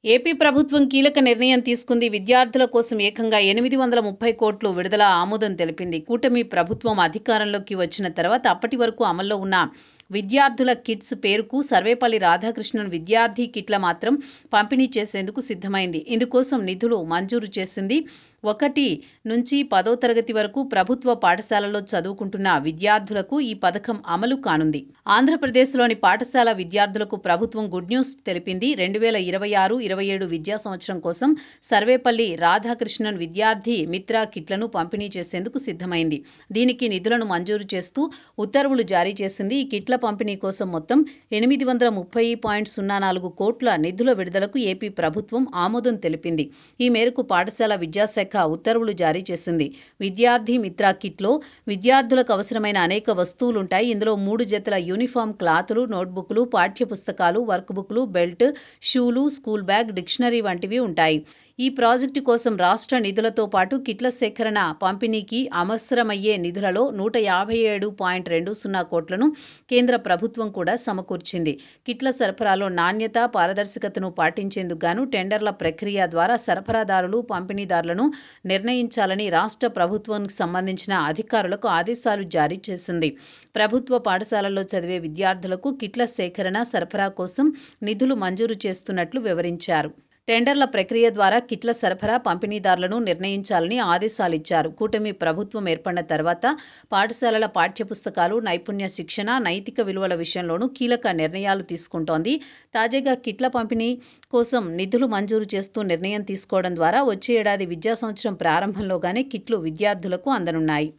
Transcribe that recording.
AP ప్రభుత్వం కీలక నిర్ణయం తీసుకుంది. విద్యార్థుల కోసం ఏకంగా 830 కోట్లు విడుదల ఆమోదం తెలిపింది. కూటమి ప్రభుత్వం అధికారంలోకి వచ్చిన తర్వాత అప్పటి వరకు అమల్లో ఉన్న విద్యార్థుల కిట్స్ పేరుకు సర్వేపల్లి రాధాకృష్ణన్ విద్యార్థి కిట్ల మాత్రం పంపిణీ చేసేందుకు సిద్ధమైంది. ఇందుకోసం నిధులు మంజూరు చేసింది. 1 నుంచి 10వ తరగతి వరకు ప్రభుత్వ పాఠశాలలో చదువుకుంటున్న విద్యార్థులకు ఈ పథకం అమలు కానుంది. ఆంధ్రప్రదేశ్లోని పాఠశాల విద్యార్థులకు ప్రభుత్వం గుడ్ న్యూస్ తెలిపింది. 2026-27 విద్యా సంవత్సరం కోసం సర్వేపల్లి రాధాకృష్ణన్ విద్యార్థి మిత్ర కిట్లను పంపిణీ చేసేందుకు సిద్ధమైంది. దీనికి నిధులను మంజూరు చేస్తూ ఉత్తర్వులు జారీ చేసింది. ఈ కిట్ల పంపిణీ కోసం మొత్తం 830.04 కోట్ల నిధుల విడుదలకు ఏపీ ప్రభుత్వం ఆమోదం తెలిపింది. ఈ మేరకు పాఠశాల విద్యాశాఖ ఉత్తర్వులు జారీ చేసింది. విద్యార్థి మిత్ర కిట్లో విద్యార్థులకు అవసరమైన అనేక వస్తువులుంటాయి. ఇందులో 3 జతల యూనిఫామ్ క్లాతులు, నోట్బుక్లు, పాఠ్య పుస్తకాలు, వర్క్ బుక్లు, బెల్ట్, షూలు, స్కూల్ బ్యాగ్, డిక్షనరీ వంటివి ఉంటాయి. ఈ ప్రాజెక్టు కోసం రాష్ట్ర నిధులతో పాటు కిట్ల సేకరణ, పంపిణీకి అవసరమయ్యే నిధులలో 157.20 కోట్లను కేంద్ర ప్రభుత్వం కూడా సమకూర్చింది. కిట్ల సరఫరాలో నాణ్యత, పారదర్శకతను పాటించేందుకు గాను టెండర్ల ప్రక్రియ ద్వారా సరఫరాదారులు, పంపిణీదారులను నిర్ణయించాలని రాష్ట్ర ప్రభుత్వానికి సంబంధించిన అధికారులకు ఆదేశాలు జారీ చేసింది. ప్రభుత్వ పాఠశాలల్లో చదివే విద్యార్థులకు కిట్ల సేకరణ, సరఫరా కోసం నిధులు మంజూరు చేస్తున్నట్లు వివరించారు. టెండర్ల ప్రక్రియ ద్వారా కిట్ల సరఫరా, పంపిణీదారులను నిర్ణయించాలని ఆదేశాలిచ్చారు. కూటమి ప్రభుత్వం ఏర్పడిన తర్వాత పాఠశాలల పాఠ్యపుస్తకాలు, నైపుణ్య శిక్షణ, నైతిక విలువల విషయంలోనూ కీలక నిర్ణయాలు తీసుకుంటోంది. తాజాగా కిట్ల పంపిణీ కోసం నిధులు మంజూరు చేస్తూ నిర్ణయం తీసుకోవడం ద్వారా వచ్చే ఏడాది విద్యా సంవత్సరం ప్రారంభంలోగానే కిట్లు విద్యార్థులకు అందనున్నాయి.